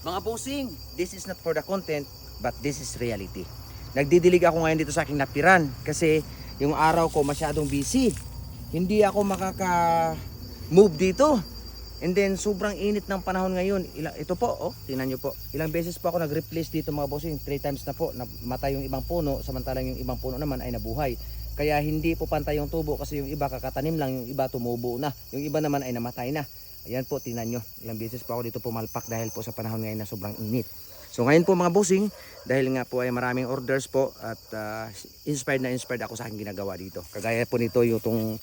Mga bossing, this is not for the content, but this is reality. Nagdidilig ako ngayon dito sa aking napiran kasi yung araw ko masyadong busy. Hindi ako makaka-move dito. And then sobrang init ng panahon ngayon. Ito po, oh, tingnan nyo po. Ilang beses po ako nag-replace dito mga bossing. 3 times na po. Namatay yung ibang puno, samantalang yung ibang puno naman ay nabuhay. Kaya hindi po pantay yung tubo kasi yung iba kakatanim lang, yung iba tumubo na. Yung iba naman ay namatay na. Ayan po, tingnan nyo. Ilang beses po ako dito pumalpak dahil po sa panahon ngayon na sobrang init. So ngayon po mga bossing, dahil nga po ay maraming orders po at inspired ako sa aking ginagawa dito. Kagaya po nito itong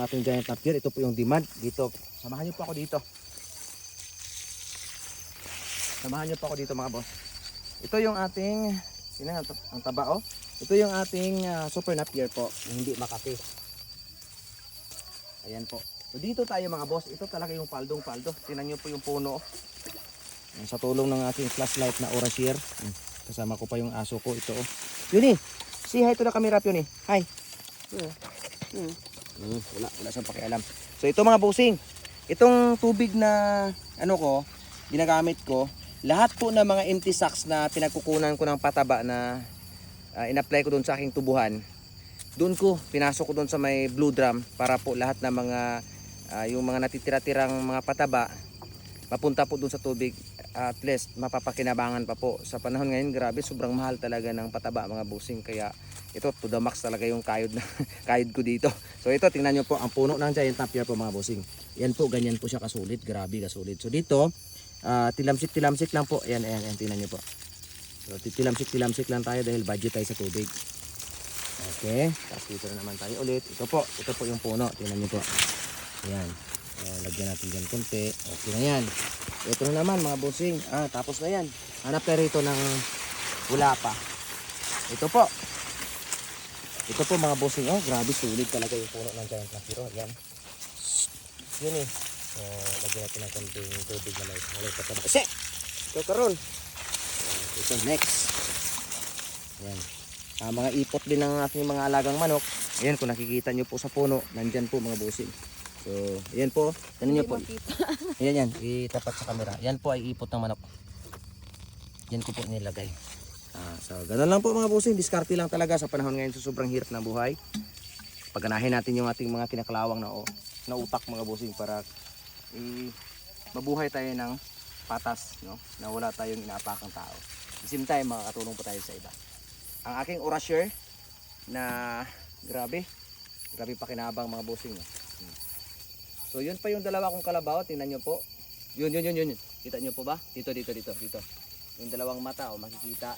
ating giant napier. Ito po yung demand dito. Samahan niyo po ako dito. Samahan niyo po ako dito mga boss. Ito yung ating, ang taba oh. Ito yung ating super napier po, hindi makati. Ayan po. So dito tayo mga boss, ito talaga yung paldong-paldo. Tingnan niyo po yung puno. Sa tulong ng aking flashlight na Orasier. Kasama ko pa yung aso ko ito. Oh. Yun eh. Say hi to the camera yun eh. Hi. Wala siyang pakialam. So ito mga bossing. Itong tubig na ginagamit ko. Lahat po ng mga empty sacks na pinagkukunan ko ng pataba na in-apply ko doon sa aking tubuhan. Doon ko, pinasok ko doon sa may blue drum para po lahat ng mga yung mga natitira-tirang mga pataba mapunta po doon sa tubig. At least mapapakinabangan pa po. Sa panahon ngayon, grabe, sobrang mahal talaga ng pataba mga bossing. Kaya ito, to the max talaga yung kayod ko dito. So ito, tingnan nyo po, ang puno ng giant napier po mga bossing. Yan po, ganyan po siya kasulit. Grabe kasulit. So dito, tilamsik lang po. Ayan, tingnan nyo po. So tilamsik lang tayo dahil budget tayo sa tubig. Okay, tapos dito na naman tayo ulit. Ito po yung puno. Tingnan nyo po. Ayan. Lagyan natin dyan konti. Okay na yan. Ito na naman mga bossing. Tapos na yan. Hanap tayo rito ng wala pa. Ito po mga bossing. Oh, grabe sulit talaga yung puno ng giant napier. Ayan. Yun eh. So, lagyan natin ng konting tubig na may halipat na kasi. Ito karon. Ito next. Ayan. Mga ipot din ng ating mga alagang manok. Ayan, kung nakikita nyo po sa puno, nandyan po mga bossing. So, ayan po. Tanin nyo po. Ayan, itapat sa camera. Yan po ay ipot ng manok. Yan ko po nilagay. So, ganun lang po mga bossing. Diskarte lang talaga sa panahon ngayon sa sobrang hirap ng buhay. Paganahin natin yung ating mga kinakalawang na utak mga bossing para mabuhay tayo ng patas, no? Na wala tayong inaapakang tao. At the same time, makakatulong po tayo sa iba. Ang aking Orasier na grabe pakinabang mga bossing. No? So yun pa yung dalawa kong kalabaw, tingnan nyo po. Yun. Kita nyo po ba? Dito. Yung dalawang mata, makikita.